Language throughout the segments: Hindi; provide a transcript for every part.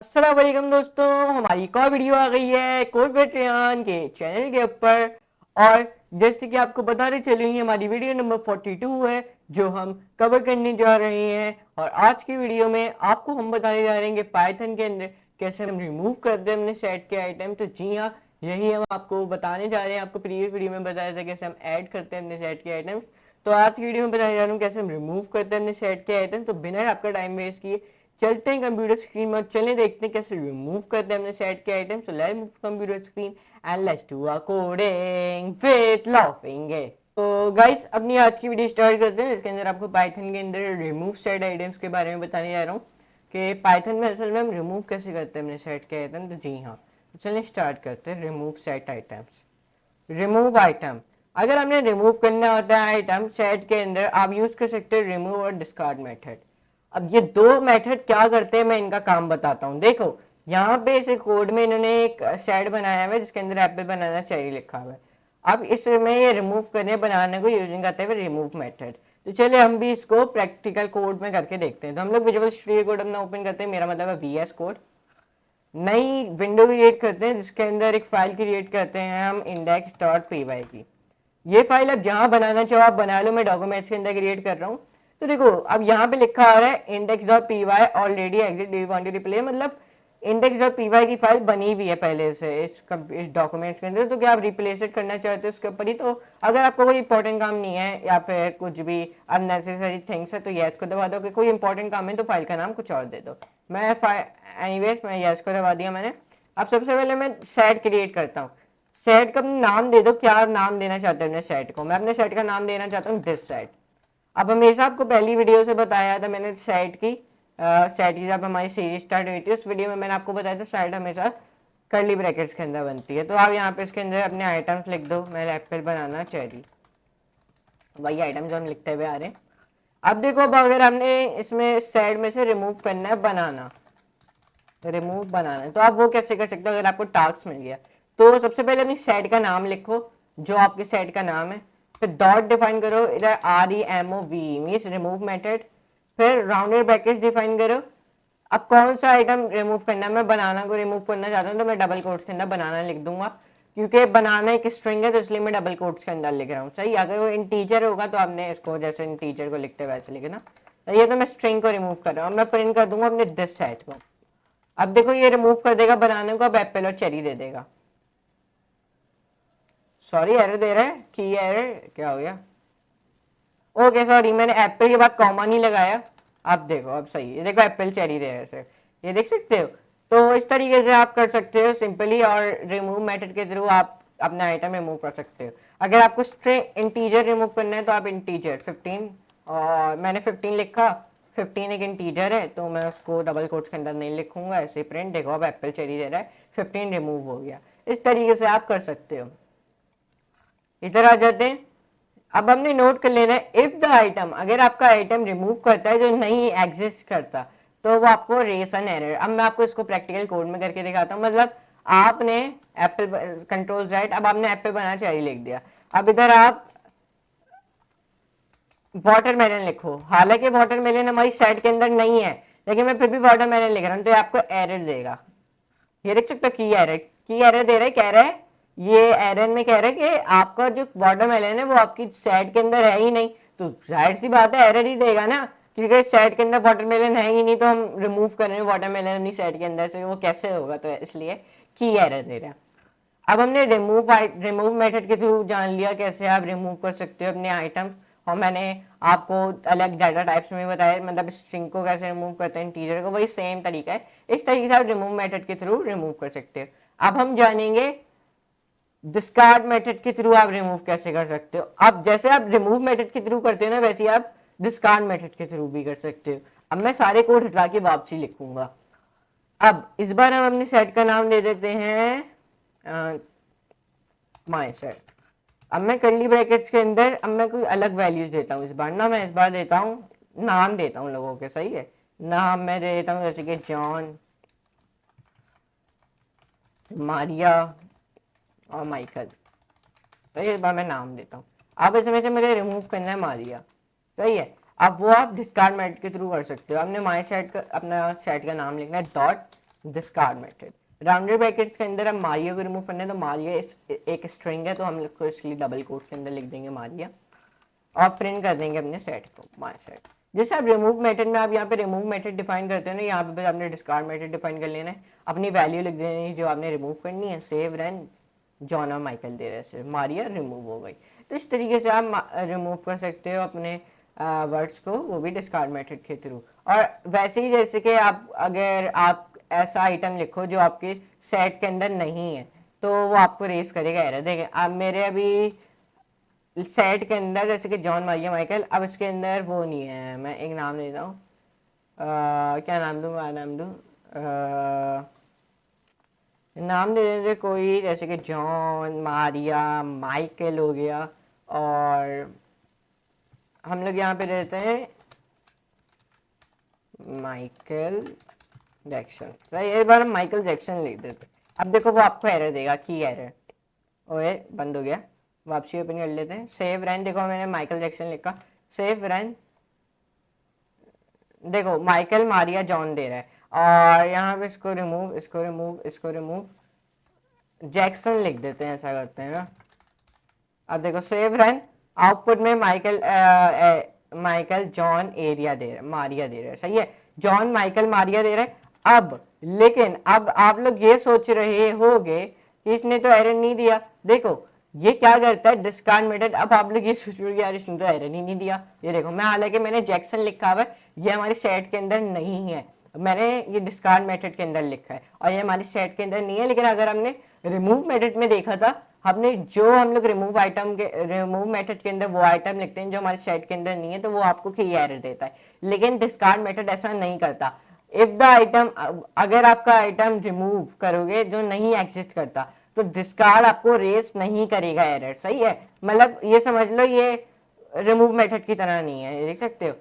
अस्सलाम वालेकुम दोस्तों, हमारी एक और वीडियो आ गई है कोड वेटरियान के चैनल के ऊपर। और जैसे कि आपको बताते चले, हमारी वीडियो नंबर 42 है जो हम कवर करने जा रहे हैं। और आज की वीडियो में आपको हम बताने जा रहे हैं कि पाइथन के अंदर कैसे हम रिमूव करते हैं अपने सेट के आइटम। तो जी हाँ, यही हम आपको बताने जा रहे हैं। आपको प्रीवियस वीडियो में बताया था कैसे हम ऐड करते हैं अपने सेट के आइटम। तो आज की वीडियो में बताने जा रहा हूँ कैसे हम रिमूव करते हैं अपने सेट के आइटम। तो बिना आपका टाइम वेस्ट किए चलते हैं कंप्यूटर स्क्रीन में, चलें देखते हैं कैसे रिमूव करते हैं अपने सेट के item. So let's move computer screen and let's do a coding with laughing. तो गाइस, अपनी आज की वीडियो स्टार्ट करते हैं, जिसके अंदर आपको पाइथन के अंदर रिमूव सेट आइटम्स के बारे में बताने जा रहा हूँ कि पाइथन में असल में हम रिमूव कैसे करते हैं अपने सेट के आइटम। तो जी हाँ, तो चलिए स्टार्ट करते हैं। Remove set items, remove item. अगर हमने रिमूव करना होता है आइटम सेट के अंदर, आप यूज कर सकते हो रिमूव और डिस्कार्ड मेथड। अब ये दो मेथड क्या करते हैं, मैं इनका काम बताता हूँ। देखो, यहाँ पे इस कोड में इन्होंने एक सेट बनाया हुआ है जिसके अंदर एप्पल बनाना चाहिए लिखा हुआ है। अब इसमें ये रिमूव करने बनाने को यूजिंग करते हैं रिमूव मेथड। तो चलिए हम भी इसको प्रैक्टिकल कोड में करके देखते हैं। तो हम लोग विजुअल स्टूडियो कोड अपना ओपन करते हैं, मेरा मतलब है VS कोड। नई विंडो क्रिएट करते हैं जिसके अंदर एक फाइल क्रिएट करते हैं हम index.py की। ये फाइल अब जहां बनाना चाहो आप बना लो, मैं डॉक्यूमेंट्स के अंदर क्रिएट कर रहा हूँ। तो देखो, अब यहाँ पे लिखा आ रहा है index.py already exit, do you want to replay, मतलब index.py की फाइल बनी हुई है पहले से इस डॉक्यूमेंट्स के अंदर। तो क्या आप रिप्लेस इट करना चाहते हो उसके ऊपर ही। तो अगर आपको कोई इंपॉर्टेंट काम नहीं है या फिर कुछ भी अननेसेसरी थिंग्स है तो यस को दबा दो। कि कोई इंपॉर्टेंट काम है तो फाइल का नाम कुछ और दे दो। मैं एनीवेज मैं यस को दबा दिया मैंने। अब सबसे पहले मैं सेट क्रिएट करता हूँ। सेट का नाम दे दो, क्या नाम देना चाहते हो अपने सेट को। मैं अपने सेट का नाम देना चाहता हूँ दिस सेट। अब हमेशा आपको पहली वीडियो से बताया था मैंने सेट की जब हमारी सीरीज स्टार्ट हुई थी उस वीडियो में मैंने आपको बताया था सेट हमेशा कर्ली ब्रैकेट्स के अंदर बनती है। तो आप यहाँ पे इसके अंदर अपने आइटम्स लिख दो। मैं एप्पल बनाना चेरी, वही आइटम जो हम लिखते हुए आ रहे हैं। अब देखो, अब अगर हमने इसमें सेट में से रिमूव करना है बनाना, रिमूव बनाना है, तो आप वो कैसे कर सकते हो अगर आपको टास्क मिल गया। तो सबसे पहले अपनी सेट का नाम लिखो, जो आपके सेट का नाम है। फिर डॉट डिफाइन करो, इधर REMOV मीन्स रिमूव मेथड। फिर राउंडेड ब्रैकेट्स डिफाइन करो। अब कौन सा आइटम रिमूव करना है, मैं बनाना को रिमूव करना चाहता हूँ तो मैं डबल कोट्स के अंदर बनाना लिख दूंगा, क्योंकि बनाना एक स्ट्रिंग है तो इसलिए मैं डबल कोट्स के अंदर लिख रहा हूँ। सही, अगर वो इंटीजर होगा तो आपने इसको जैसे इंटीजर को लिखते वैसे लिखना। तो ये तो मैं स्ट्रिंग को रिमूव कर रहा हूँ। मैं प्रिंट कर दूंगा अपने दिस सेट को। अब देखो ये रिमूव कर देगा बनाने को, अब एप्पल और चेरी दे देगा। सॉरी, एरर दे रहा है, की एरर क्या हो गया। ओके सॉरी, मैंने एप्पल के बाद कॉमा नहीं लगाया। अब देखो, अब सही है, देखो एप्पल चेरी दे रहे हैं, ये देख सकते हो। तो इस तरीके से आप कर सकते हो सिंपली, और रिमूव मेथड के थ्रू आप अपना आइटम रिमूव कर सकते हो। अगर आपको स्ट्रिंग इंटीजर रिमूव करना है तो आप इंटीजर 15, और मैंने 15 लिखा। 15 एक इंटीजर है तो मैं उसको डबल कोट्स के अंदर नहीं लिखूंगा, ऐसे प्रिंट। देखो अब एप्पल चेरी दे रहा है, 15 रिमूव हो गया। इस तरीके से आप कर सकते हो। इधर आ जाते हैं। अब हमने नोट कर लेना है, इफ द आइटम, अगर आपका आइटम रिमूव करता है जो नहीं एग्जिस्ट करता तो वो आपको रेस एन एरर। अब मैं आपको इसको प्रैक्टिकल कोड में करके दिखाता हूँ। मतलब आपने एप्पल कंट्रोल जेड, अब आपने एप्पल बना चाहिए लिख दिया। अब इधर आप वाटरमेलन लिखो। हालांकि वाटरमेलन हमारी सेट के अंदर नहीं है, लेकिन मैं फिर भी वाटरमेलन लिख रहा हूँ तो ये आपको एरर देगा। ये देख सकते हो, की एरर दे रहा है। कह रहा है, ये एरर में कह रहा है कि आपका जो वाटरमेलन है वो आपकी सेट के अंदर है ही नहीं। तो जाहिर सी बात है एरर ही देगा ना, क्योंकि सेट के अंदर वाटरमेलन है ही नहीं। तो हम रिमूव कर रहे हैं वाटरमेलन अपनी सेट के अंदर से, वो कैसे होगा। तो इसलिए की एरर दे रहा है। अब हमने रिमूव मेथड के थ्रू जान लिया कैसे आप रिमूव कर सकते हो अपने आइटम्स। और मैंने आपको अलग डाटा टाइप्स में बताया, मतलब स्ट्रिंग को कैसे रिमूव करते हैं, इंटीजर को, वही सेम तरीका है। इस तरीके से आप रिमूव मेथड के थ्रू रिमूव कर सकते हो। अब हम जानेंगे डिस्कार्ड मेथड के थ्रू आप रिमूव कैसे कर सकते हो। अब जैसे आप रिमूव मेथड के थ्रू करते हो ना, वैसे आप डिस्कार्ड मेथड के थ्रू भी कर सकते हो। अब मैं सारे कोड हटा के वापसी लिखूंगा। अब इस बार हम अपने सेट का नाम दे देते हैं माई सेट। अब मैं कर्ली ब्रैकेट्स के अंदर अब मैं कोई अलग वैल्यूज देता हूँ इस बार ना। मैं इस बार देता हूँ, नाम देता हूँ लोगों के, सही है। नाम मैं दे देता हूँ जैसे कि जॉन, मारिया और माइकल। तो इस बार मैं नाम देता हूँ। अब इसमें से मुझे रिमूव करना है मारिया, सही है। अब वो आप डिस्कार्ड मेथड के थ्रू कर सकते हो। आपने माई सेट का, अपना सेट का नाम लिखना है dot discard method. Rounded brackets के अंदर हम मारिया को रिमूव करना है, तो मारिया एक स्ट्रिंग है, तो हम लोग को इसलिए डबल कोट के अंदर लिख देंगे मारिया और प्रिंट कर देंगे अपने सेट को माय सेट। जैसे आप रिमूव मेथड में आप यहाँ पे रिमूव मेथड डिफाइन करते हो ना, यहाँ पे बस आपने डिस्कार्ड मेथड डिफाइन कर लेना है, अपनी वैल्यू लिख देनी है जो आपने रिमूव करनी है, सेव रन जॉन और माइकल दे रहे हैं, मारिया रिमूव हो गई। तो इस तरीके से आप रिमूव कर सकते हो अपने वर्ड्स को, वो भी डिस्कार्ड मेथड के थ्रू। और वैसे ही जैसे कि आप अगर आप ऐसा आइटम लिखो जो आपके सेट के अंदर नहीं है, तो वो आपको रेस करेगा एरर। देखिए अब मेरे अभी सेट के अंदर जैसे कि जॉन मारिया माइकल, अब इसके अंदर वो नहीं है, मैं एक नाम देता हूँ, क्या नाम दूँ, नाम दे देते कोई, जैसे कि जॉन मारिया माइकल हो गया, और हम लोग यहाँ पे देते हैं माइकल जैक्सन। सही, एक बार हम माइकल जैक्सन लिख देते। अब देखो वो आपको एरर देगा, की एरर, ओए बंद हो गया, वापसी ओपन कर लेते हैं, सेव रन। देखो मैंने माइकल जैक्सन लिखा, सेव रन, देखो माइकल मारिया जॉन दे रहा है, और यहाँ पे इसको रिमूव, इसको रिमूव, इसको रिमूव, जैक्सन लिख देते हैं, ऐसा करते हैं ना। अब देखो सेव रन, आउटपुट में माइकल जॉन एरिया दे रहा है, मारिया दे रहा है, सही है, जॉन माइकल मारिया दे रहा है। अब लेकिन अब आप लोग ये सोच रहे होगे कि इसने तो एरर नहीं दिया, देखो ये क्या करता है डिस्कार्ड मेथड। अब आप लोग ये सोच रहे हो यार इसने तो एरर ही नहीं दिया, ये देखो मैं हालांकि मैंने जैक्सन लिखा हुआ है, ये हमारे सेट के अंदर नहीं है, मैंने ये डिस्कार्ड मेथड के अंदर लिखा है और ये हमारे सेट के अंदर नहीं है। लेकिन अगर हमने रिमूव मेथड में देखा था, हमने जो हम लोग रिमूव मेथड के अंदर वो आइटम लिखते हैं जो हमारे सेट के अंदर नहीं है, तो वो आपको की एरर देता है। लेकिन डिस्कार्ड मेथड ऐसा नहीं करता। इफ द आइटम, अगर आपका आइटम रिमूव करोगे जो नहीं एग्जिस्ट करता, तो डिस्कार्ड आपको रेस नहीं करेगा एरर, सही है। मतलब ये समझ लो ये रिमूव मेथड की तरह नहीं है, देख सकते हो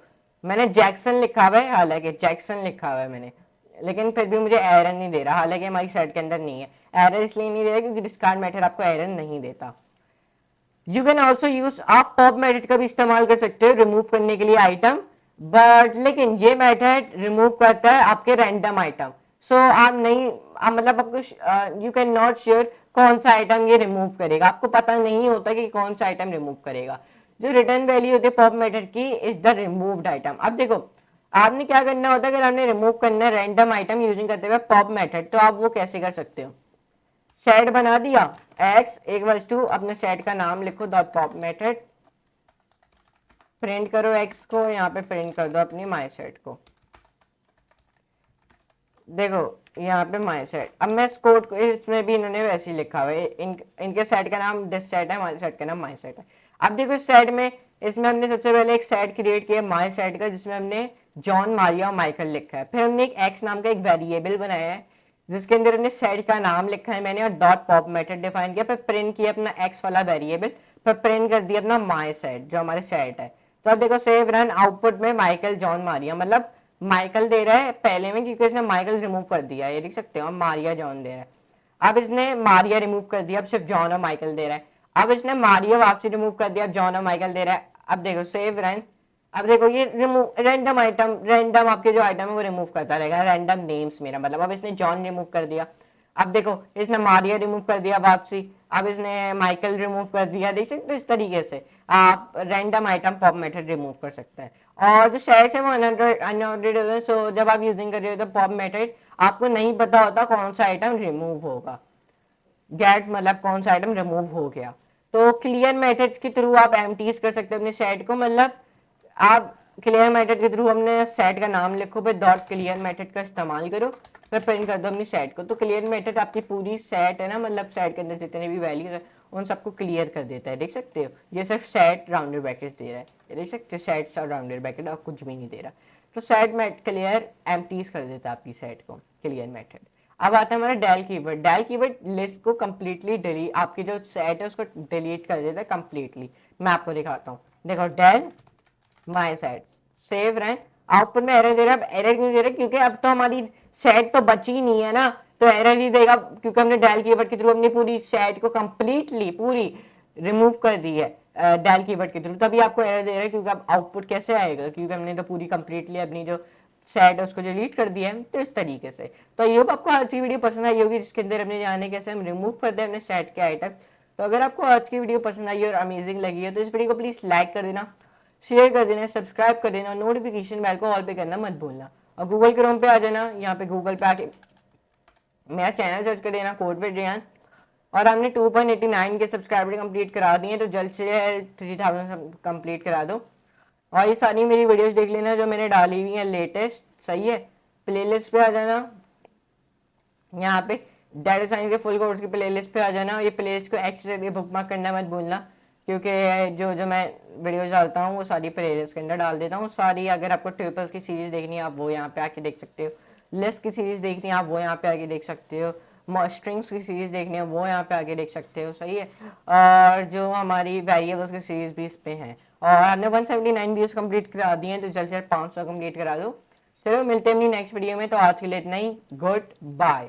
मैंने जैक्सन लिखा हुआ है, हालांकि जैक्सन लिखा हुआ है मैंने, लेकिन फिर भी मुझे एरर नहीं दे रहा, हालांकि हमारी सेट के अंदर नहीं है। एरर इसलिए नहीं दे रहा क्योंकि डिस्कार्ड मेथड आपको एरर नहीं देता। यू कैन ऑल्सो यूज, आप पॉप मेथड का भी इस्तेमाल कर सकते हो रिमूव करने के लिए आइटम, बट लेकिन ये मेथड रिमूव करता है आपके रैंडम आइटम। सो आप नहीं, मतलब आपको यू कैन नॉट श्योर कौन सा आइटम ये रिमूव करेगा, आपको पता नहीं होता कि कौन सा आइटम रिमूव करेगा। जो रिटर्न वैल्यू होती है पॉप मेथड की इज द रिमूव्ड आइटम। अब देखो आपने क्या करना होता है, अगर आपने रिमूव करना है रैंडम आइटम यूजिंग करते हुए पॉप मेथड, तो आप वो कैसे कर सकते हो, सेट बना दिया x इक्वल्स टू, अपने सेट का नाम लिखो डॉट पॉप मेथड, प्रिंट करो x को, यहाँ पे प्रिंट कर दो अपनी माई सेट को। देखो यहाँ पे माई सेट, अब मैं इस कोड को, इसमें भी इन्होंने वैसे ही लिखा हुआ है, इनके सेट का नाम दिस सेट है, हमारे सेट का नाम माई सेट है। अब देखो इस सेट में, इसमें हमने सबसे पहले एक सेट क्रिएट किया माई सेट का, जिसमें हमने जॉन मारिया और माइकल लिखा है। फिर हमने एक एक्स नाम का एक वेरिएबल बनाया है जिसके अंदर हमने सेट का नाम लिखा है मैंने, और डॉट पॉप मेथड डिफाइन किया, फिर प्रिंट किया अपना एक्स वाला वेरिएबल, फिर प्रिंट कर दिया अपना माई सेट जो हमारे सेट है। तो अब देखो सेव रन, आउटपुट में माइकल जॉन मारिया, मतलब माइकल दे रहा है पहले में क्योंकि इसने माइकल रिमूव कर दिया, ये देख सकते हो, मारिया जॉन दे रहा है। अब इसने मारिया रिमूव कर दिया, अब सिर्फ जॉन और माइकल दे रहा है। अब इसने मारिया वापसी रिमूव कर दिया, अब जॉन और माइकल दे रहा है। अब देखो सेव रन, अब देखो ये रिमूव रैंडम आइटम, रैंडम आपके जो आइटम है वो रिमूव करता रहेगा, रैंडम नेम्स मेरा मतलब। अब इसने जॉन रिमूव कर दिया, अब देखो इसने मारिया रिमूव कर दिया वापसी, अब इसने माइकल रिमूव कर दिया, देख सकते हो। इस तरीके से आप random item pop method remove कर सकते हैं। और जो सेट्स है वो अनऑर्डर्ड, सो जब आप यूजिंग कर रहे हो तो पॉप मेथड आपको नहीं पता होता कौन सा आइटम रिमूव होगा, गेट मतलब कौन सा आइटम रिमूव हो गया। तो क्लियर मेथड्स के थ्रू आप एम्प्टीज कर सकते हो अपने सेट को, मतलब आप क्लियर मेथड के थ्रू अपने सेट का नाम लिखो, फिर डॉट क्लियर मेथड का इस्तेमाल करो, फिर प्रिंट कर दो अपनी सेट को। तो क्लियर मेथड आपकी पूरी सेट है ना, मतलब सेट के अंदर जितने भी वैल्यूज है उन सबको क्लियर कर देता है, देख सकते हो। ये सिर्फ सेट राउंडेड ब्रैकेट दे रहा है, ये देख सकते हो, सेट और राउंडेड ब्रैकेट और कुछ भी नहीं दे रहा। तो सेट मेट क्लियर एम्प्टीज कर देता है आपकी सेट को क्लियर मेथड। अब आता है हमारा del keyword. Del keyword list को कंप्लीटली डिलीट, आपकी जो सेट है उसको डिलीट कर देता है कंप्लीटली। मैं आपको दिखाता हूँ, देखो del my set, save run, output में एरर दे रहा है। एरर क्यों दे रहा है, क्योंकि अब तो हमारी सेट तो बची ही नहीं है ना, तो एरर ही देगा क्योंकि हमने डेल कीवर्ड के थ्रू अपनी पूरी सेट को कंप्लीटली पूरी रिमूव कर दी है डेल कीवर्ड के थ्रू, तभी आपको एरर दे रहा है। क्योंकि अब आउटपुट कैसे आएगा, क्योंकि हमने तो पूरी कंप्लीटली अपनी जो सेट उसको डिलीट कर दिया है। तो इस तरीके से तो ये आपको आज की वीडियो पसंद आई होगी, जिसके अंदर हमने जाने कैसे हम रिमूव करते हैं अपने सेट के आइटम। तो अगर आपको आज की वीडियो पसंद आई और अमेजिंग लगी है तो इस वीडियो को प्लीज़ लाइक कर देना, शेयर कर देना, सब्सक्राइब कर देना और नोटिफिकेशन बेल को ऑल पे करना मत भूलना। और गूगल क्रोम पे आ जाना, यहाँ पे गूगल पे आके मेरा चैनल सर्च कर देना कोड विद रेहान। और हमने 2.89 के सब्सक्राइबर कंप्लीट करा दिए, तो जल्द से 3000 कंप्लीट करा दो। और ये सारी मेरी वीडियोस देख लेना जो मैंने डाली हुई हैं लेटेस्ट, सही है। प्लेलिस्ट पे आ जाना, यहाँ पे डाटा साइंस के फुल कोर्स की प्लेलिस्ट पे आ जाना। ये प्लेलिस्ट को एक्सेस बुकमार्क करना मत भूलना, क्योंकि जो जो मैं वीडियोस डालता हूँ वो सारी प्लेलिस्ट के अंदर डाल देता हूँ सारी। अगर आपको ट्रिपल्स की सीरीज़ देखनी है आप वो यहाँ पे आके देख सकते हो, लेस की सीरीज़ देखनी है आप वो यहाँ पे आके देख सकते हो, स्ट्रिंग्स की सीरीज़ देखनी है वो यहाँ पे आके देख सकते हो, सही है। और जो हमारी वेरिएबल्स की सीरीज़ भी इस पे हैं। और हमने 179 व्यूज़ कंप्लीट करा दिए हैं, तो जल्द से जल्द 500 कंप्लीट करा दो। चलो मिलते हैं अपनी नेक्स्ट वीडियो में, तो आज के लिए इतना ही। Good bye.